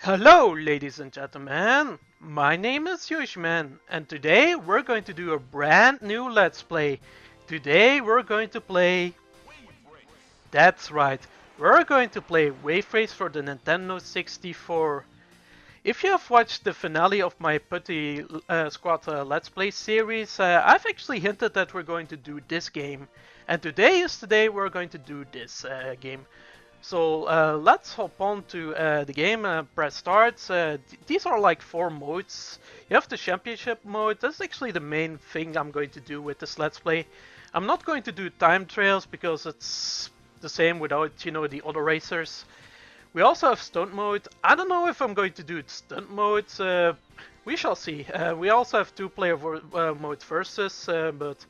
Hello, ladies and gentlemen. My name is Yushman, and today we're going to do a brand new Let's Play. Today we're going to play. That's right, we're going to play Wave Race for the Nintendo 64. If you have watched the finale of my Putty Squad Let's Play series, I've actually hinted that we're going to do this game. And today is the day we're going to do this game. So let's hop on to the game, press start. These are like 4 modes. You have the championship mode. That's actually the main thing I'm going to do with this Let's Play. I'm not going to do time trials because it's the same without, the other racers. We also have stunt mode. I don't know if I'm going to do stunt mode. We shall see. We also have 2-player mode versus, but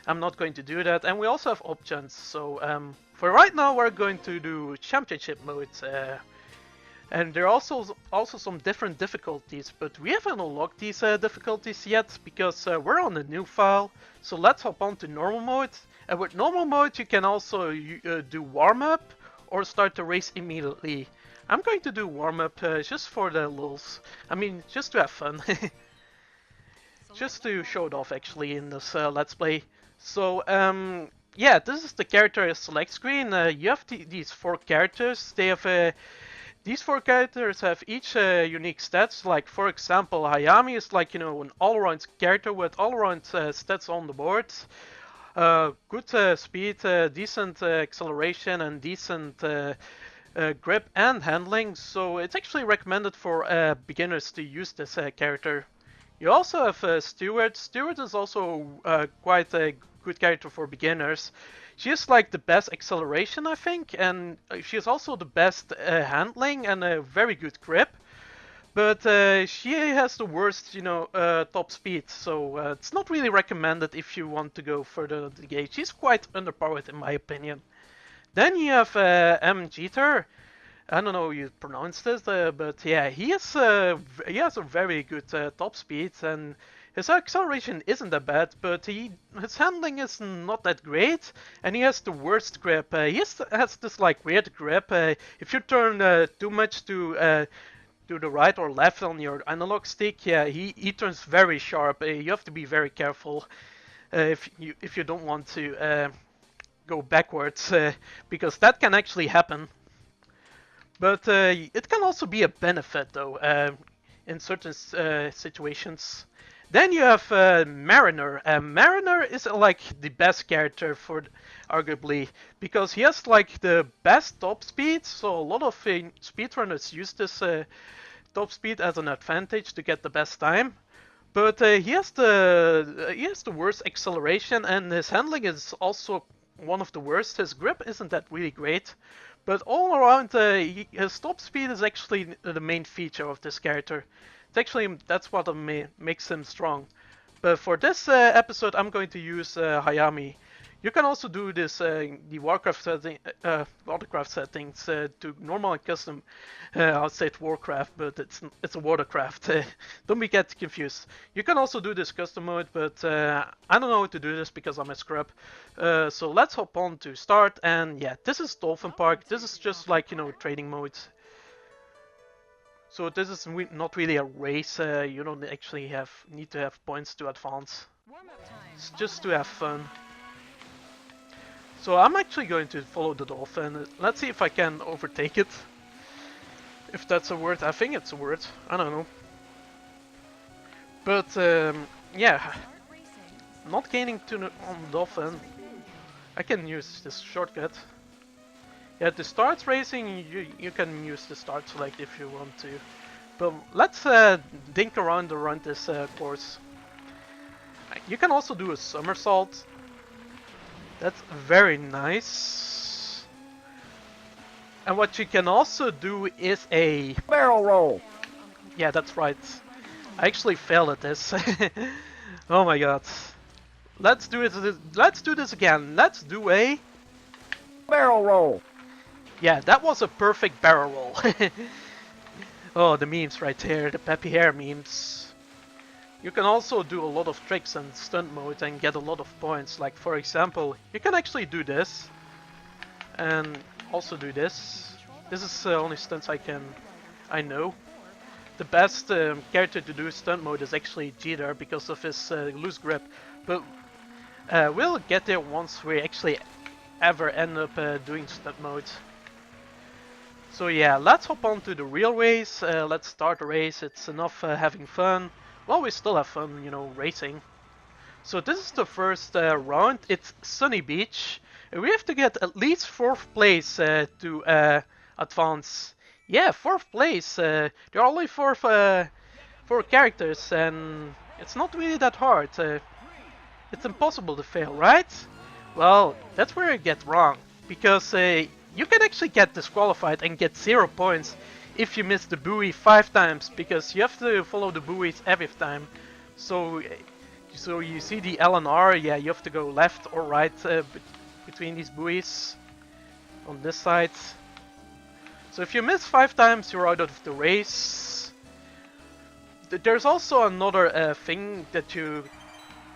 I'm not going to do that. And we also have options. So for right now, we're going to do championship mode. And there are also some different difficulties, but we haven't unlocked these difficulties yet because we're on a new file. So let's hop on to normal mode. And with normal mode, you can also do warm-up or start the race immediately. I'm going to do warm-up just for the lulz. I mean, just to have fun. Just to show it off actually in this Let's Play. So, yeah, this is the character select screen. You have these 4 characters. They have these 4 characters have each unique stats. Like for example, Hayami is like an all-around character with all-around stats on the board. Good speed, decent acceleration, and decent grip and handling. So it's actually recommended for beginners to use this character. You also have Stewart. Stewart is also quite a good character for beginners. She has like the best acceleration, I think, and she has also the best handling and a very good grip. But she has the worst, top speed, so it's not really recommended if you want to go further into the game. She's quite underpowered in my opinion. Then you have M. Jeter. I don't know how you pronounce this, but yeah, he has a very good top speed, and his acceleration isn't that bad, but his handling is not that great, and he has the worst grip. Has this like weird grip. If you turn too much to the right or left on your analog stick, yeah, he turns very sharp. You have to be very careful if you don't want to go backwards, because that can actually happen. But it can also be a benefit, though, in certain situations. Then you have Mariner. Mariner is like the best character for arguably because he has like the best top speed. So a lot of speedrunners use this top speed as an advantage to get the best time. But he has the worst acceleration, and his handling is also one of the worst. His grip isn't that really great, but all around his top speed is actually the main feature of this character. It's actually that's what makes him strong. But for this episode, I'm going to use Hayami. You can also do this the Warcraft settings to normal and custom. I'll say it's Warcraft, but it's a Watercraft. Don't be get confused. You can also do this custom mode, but I don't know how to do this because I'm a scrub. So let's hop on to start. And yeah, this is Dolphin Park. This is just like training mode. So this is not really a race. You don't actually need to have points to advance. It's just to have fun. So I'm actually going to follow the dolphin. Let's see if I can overtake it. If that's a word. I think it's a word. I don't know. But yeah, not gaining on dolphin. I can use this shortcut. Yeah, the start racing, you can use the start select if you want to. But let's dink around this course. You can also do a somersault. That's very nice. And what you can also do is a barrel roll. Yeah, that's right. I actually failed at this. Oh my god. Let's do it. Let's do this again. Let's do a barrel roll. Yeah, that was a perfect barrel roll. Oh, the memes right there, the peppy hair memes. You can also do a lot of tricks in stunt mode and get a lot of points. Like for example, you can actually do this and also do this. This is the only stunts I know. the best character to do stunt mode is actually Jeter because of his loose grip. But we'll get there once we actually ever end up doing stunt mode. So yeah, let's hop on to the real race. Let's start the race. It's enough having fun. Well, we still have fun, you know, racing. So this is the first round. It's Sunny Beach. We have to get at least 4th place to advance. Yeah, 4th place. There are only four characters, and it's not really that hard. It's impossible to fail, right? Well, that's where I get wrong, because you can actually get disqualified and get 0 points if you miss the buoy 5 times, because you have to follow the buoys every time. So you see the L and R, yeah, you have to go left or right between these buoys on this side. So if you miss 5 times, you're out of the race. There's also another thing that you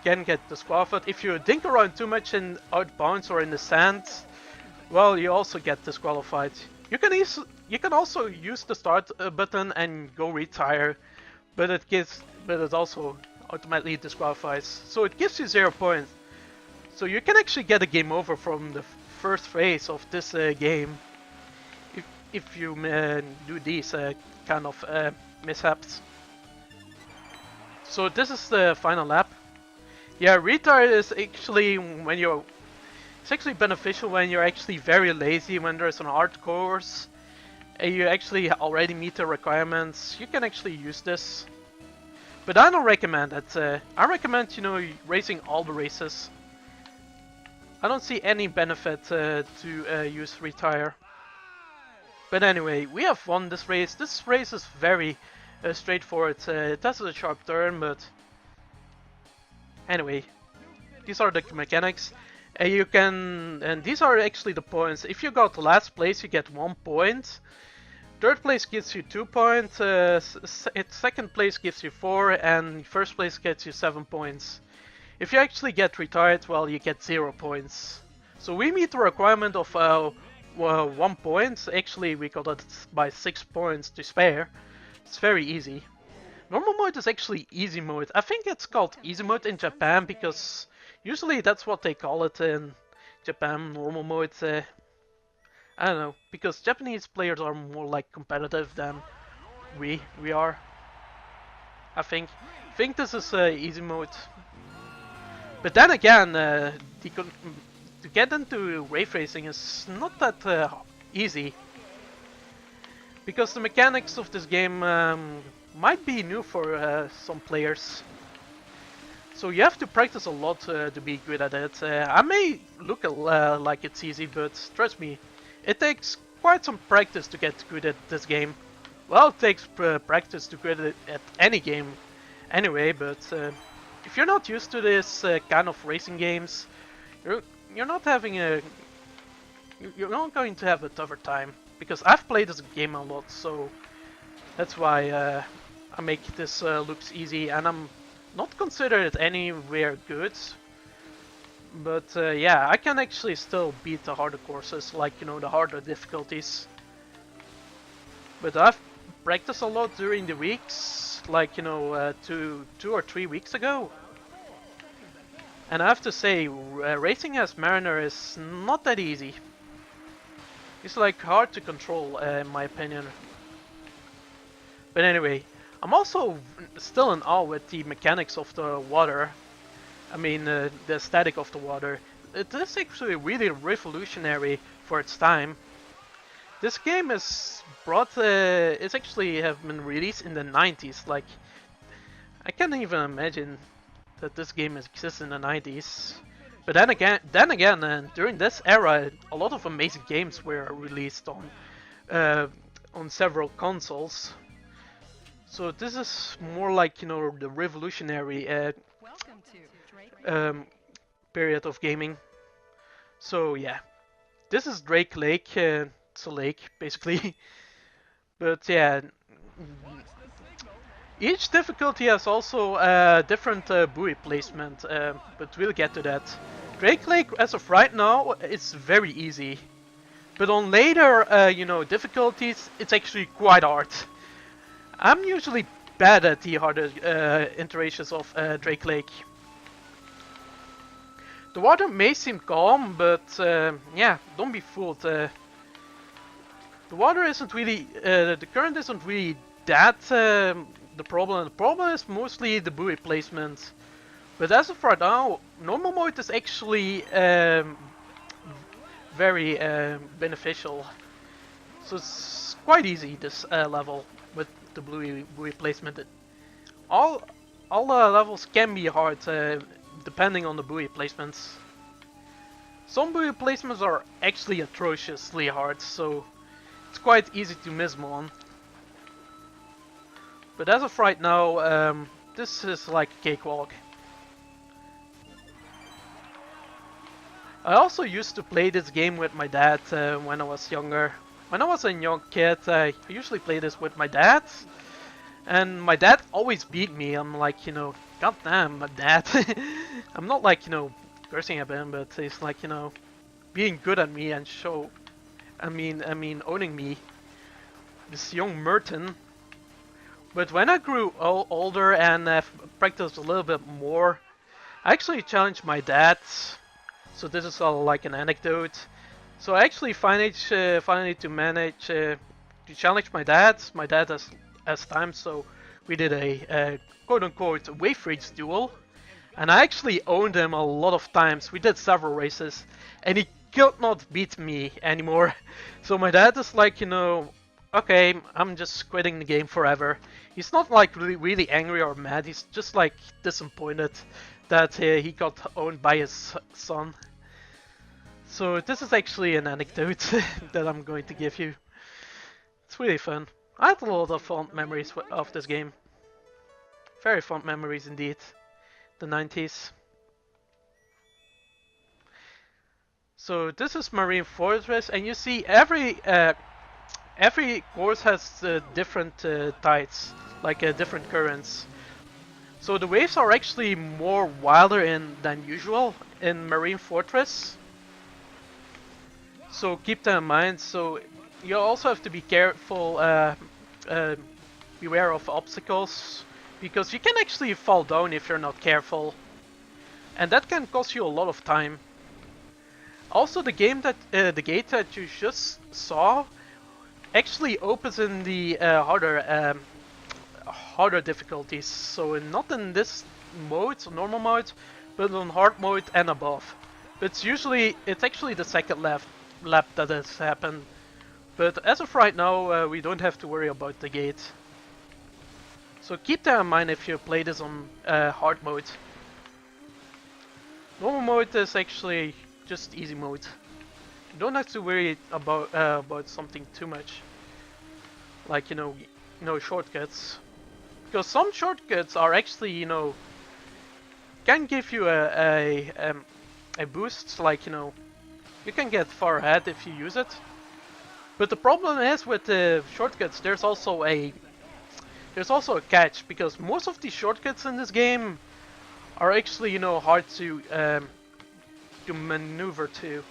can get disqualified. If you dink around too much in outbounds or in the sand, well, you also get disqualified. You can also use the start button and go retire, but it also automatically disqualifies. So it gives you 0 points. So you can actually get a game over from the first phase of this game if you do these kind of mishaps. So this is the final lap. Yeah, retire is actually it's actually beneficial when you're actually very lazy, when there's an hard course and you actually already meet the requirements. You can actually use this. But I don't recommend it. I recommend, you know, racing all the races. I don't see any benefit to use retire. But anyway, we have won this race. This race is very straightforward. It has a sharp turn, but anyway, these are the mechanics. And these are actually the points. If you got last place, you get 1 point. 3rd place gives you 2 points. 2nd place gives you 4, and 1st place gets you 7 points. If you actually get retired, well, you get 0 points. So we meet the requirement of 1 point. Actually, we got it by 6 points to spare. It's very easy. Normal mode is actually easy mode. I think it's called easy mode in Japan because usually that's what they call it in Japan, normal mode. I don't know, because Japanese players are more like competitive than we are. I think this is easy mode. But then again, to get into wave racing is not that easy, because the mechanics of this game might be new for some players. So you have to practice a lot to be good at it. I may look like it's easy, but trust me, it takes quite some practice to get good at this game. Well, it takes practice to get good at any game anyway, but if you're not used to this kind of racing games, you're not going to have a tougher time, because I've played this game a lot, so that's why I make this looks easy, and I'm not considered anywhere good. But yeah, I can actually still beat the harder courses, like, you know, the harder difficulties. But I've practiced a lot during the weeks, like, you know, 2 or 3 weeks ago. And I have to say, racing as Mariner is not that easy. It's like hard to control, in my opinion. But anyway, I'm also still in awe with the mechanics of the water. I mean, the aesthetic of the water. It is actually really revolutionary for its time. This game is it's actually have been released in the 90s. Like, I can't even imagine that this game exists in the 90s. But then again, during this era, a lot of amazing games were released on several consoles. So this is more like, you know, the revolutionary period of gaming. So yeah, this is Drake Lake. It's a lake, basically. But yeah, each difficulty has also a different buoy placement, but we'll get to that. Drake Lake, as of right now, is very easy. But on later, you know, difficulties, it's actually quite hard. I'm usually bad at the harder iterations of Drake Lake. The water may seem calm, but yeah, don't be fooled. The water isn't really, the current isn't really that the problem. The problem is mostly the buoy placement. But as of right now, normal mode is actually very beneficial. So it's quite easy this level with the buoy placement. All levels can be hard depending on the buoy placements. Some buoy placements are actually atrociously hard, so it's quite easy to miss them on. But as of right now, this is like a cakewalk. I also used to play this game with my dad when I was younger. When I was a young kid, I usually played this with my dad. And my dad always beat me. I'm like, you know, goddamn, my dad. I'm not like, you know, cursing at him, but he's like, you know, being good at me and show. I mean, owning me. This young Merton. But when I grew older and practiced a little bit more, I actually challenged my dad. So this is all like an anecdote. So I actually finally to manage to challenge my dad. My dad has time, so we did a quote-unquote wave race duel, and I actually owned him a lot of times. We did several races, and he could not beat me anymore. So my dad is like, you know, okay, I'm just quitting the game forever. He's not like really angry or mad. He's just like disappointed that he got owned by his son. So this is actually an anecdote that I'm going to give you. It's really fun. I had a lot of fond memories of this game. Very fond memories indeed. The 90s. So this is Marine Fortress, and you see every course has different tides, like different currents. So the waves are actually more wilder than usual in Marine Fortress. So keep that in mind. So you also have to be careful, beware of obstacles, because you can actually fall down if you're not careful, and that can cost you a lot of time. Also, the gate that you just saw actually opens in the harder difficulties. So not in this mode, so normal mode, but on hard mode and above. It's actually the second lap that has happened. But as of right now, we don't have to worry about the gate. So keep that in mind if you play this on hard mode. Normal mode is actually just easy mode. You don't have to worry about something too much, like you know shortcuts, because some shortcuts are actually can give you a boost, like you can get far ahead if you use it. But the problem is with the shortcuts, there's also a catch, because most of the shortcuts in this game are actually hard to maneuver to,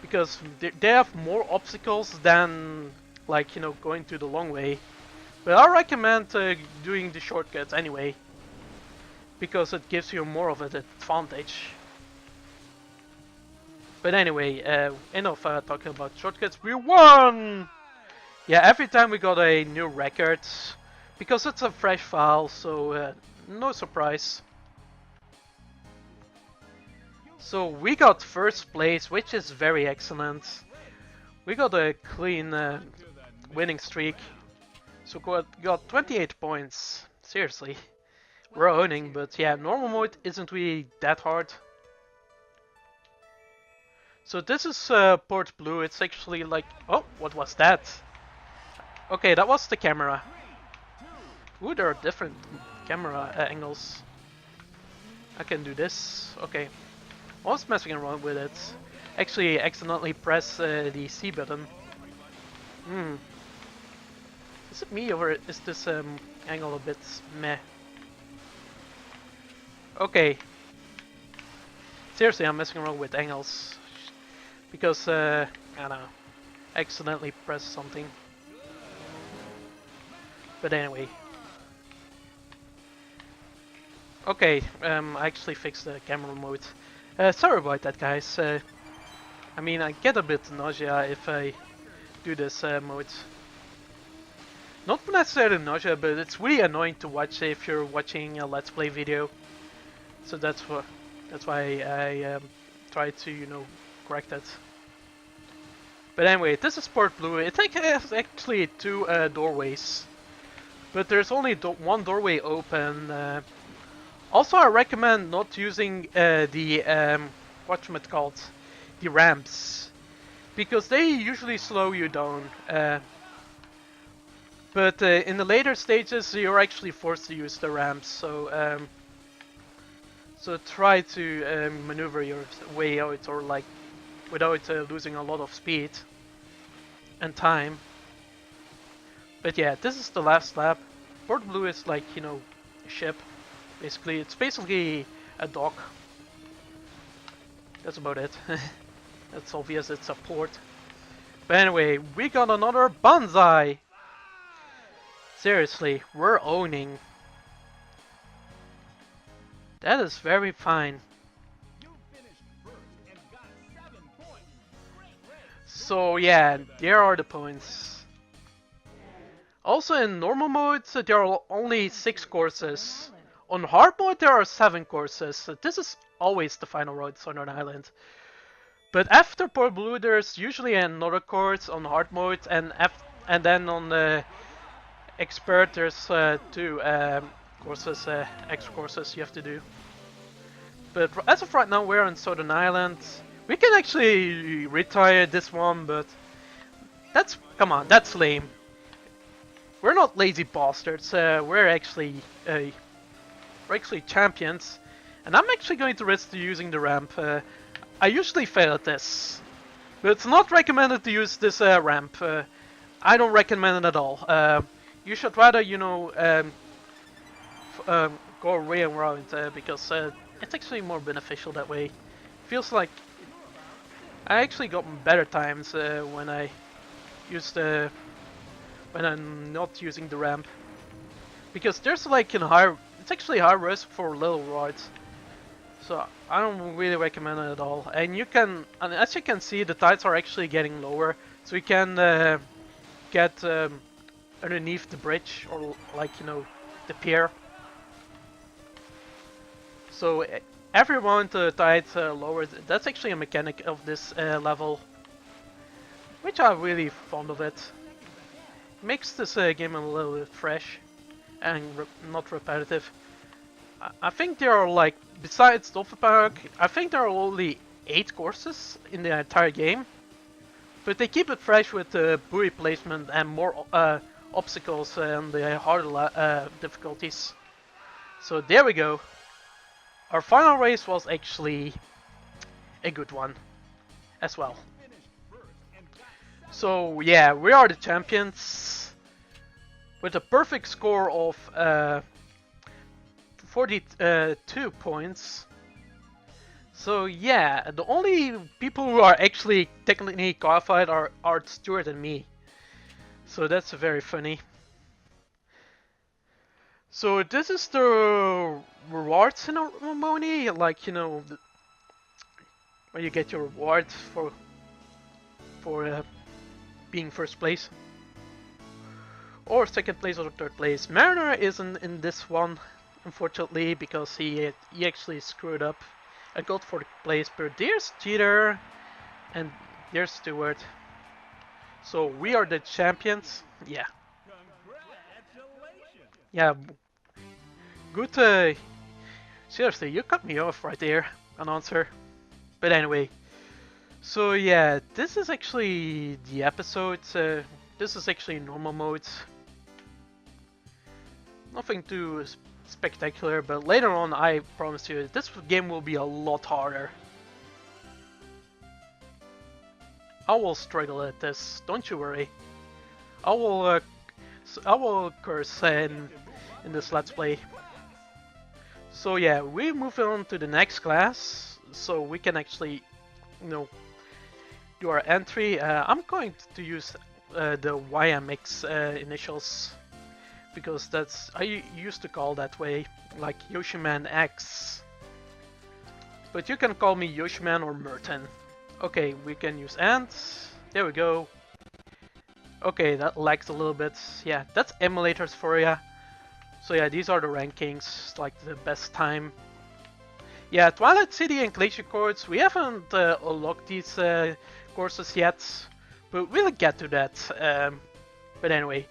because they have more obstacles than like going to the long way. But I recommend doing the shortcuts anyway, because it gives you more of an advantage. But anyway, enough talking about shortcuts. We won! Yeah, every time we got a new record, because it's a fresh file, so no surprise. So we got first place, which is very excellent. We got a clean winning streak. So got 28 points. Seriously. We're owning, but yeah, normal mode isn't really that hard. So this is Port Blue. It's actually like... Oh, what was that? Okay, that was the camera. Ooh, there are different camera angles. I can do this. Okay. I was messing around with it. Actually, accidentally press the C button. Is it me, or is this angle a bit meh? Okay. Seriously, I'm messing around with angles. Because, I don't know, accidentally press something. But anyway. Okay, I actually fixed the camera mode. Sorry about that, guys. I mean, I get a bit nausea if I do this mode. Not necessarily nausea, but it's really annoying to watch if you're watching a Let's Play video. So that's why I try to, you know, correct that. But anyway, this is Port Blue. It has actually two doorways, but there's only one doorway open. Also, I recommend not using the whatchamacallit, the ramps, because they usually slow you down. But in the later stages, you're actually forced to use the ramps. So try to maneuver your way out, or like without losing a lot of speed and time. But yeah, this is the last lap. Port Blue is like, you know, a ship. Basically, it's basically a dock. That's about it. That's obvious, it's a port. But anyway, we got another Banzai! Seriously, we're owning. That is very fine. So yeah, there are the points. Also in normal mode, there are only 6 courses. On hard mode, there are 7 courses. This is always the final road, Southern Island. But after Port Blue, there's usually another course on hard mode, and then on the expert, there's 2 courses, extra courses you have to do. But as of right now, we're on Southern Island. We can actually retire this one, but come on, that's lame. We're not lazy bastards. We're actually champions, and I'm actually going to risk using the ramp. I usually fail at this, but it's not recommended to use this ramp. I don't recommend it at all. You should rather, you know, go way around because it's actually more beneficial that way. Feels like I actually got better times when I use when I'm not using the ramp, because there's like it's actually high risk for little rides. So I don't really recommend it at all. And as you can see, the tides are actually getting lower, so you can get underneath the bridge, or like, you know, the pier. So every round the tides lower. That's actually a mechanic of this level, which I'm really fond of it. Makes this game a little bit fresh and not repetitive. I think there are, like, besides Dolphin Park, I think there are only 8 courses in the entire game. But they keep it fresh with buoy placement and more obstacles and the harder difficulties. So there we go. Our final race was actually a good one as well. So yeah, we are the champions with a perfect score of 42 points. So yeah, the only people who are actually technically qualified are Art Stewart and me. So that's very funny. So this is the reward ceremony, like, you know, where you get your reward for being first place, or second place, or third place. Mariner isn't in this one, unfortunately, because he actually screwed up. I got fourth place, but there's Jeter and there's Stewart. So we are the champions. Yeah. Yeah. Good. Seriously, you cut me off right there, announcer. But anyway. So yeah, this is actually the episode. This is actually normal mode. Nothing too spectacular, but later on, I promise you, this game will be a lot harder. I will struggle at this, don't you worry. I will curse in this Let's Play. So yeah, we move on to the next class, so we can actually, you know, do our entry. I'm going to use the YMX initials, because I used to call that way, like Yoshiman X. But you can call me Yoshiman or Merton. Okay, we can use ants. There we go. Okay, that lags a little bit. Yeah, that's emulators for ya. So yeah, these are the rankings, like the best time. Yeah, Twilight City and Glacier Courts, we haven't unlocked these courses yet, but we'll get to that. But anyway,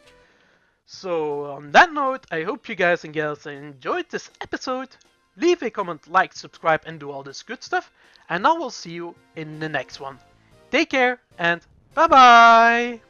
so on that note, I hope you guys and girls enjoyed this episode. Leave a comment, like, subscribe, and do all this good stuff. And I will see you in the next one. Take care and bye bye!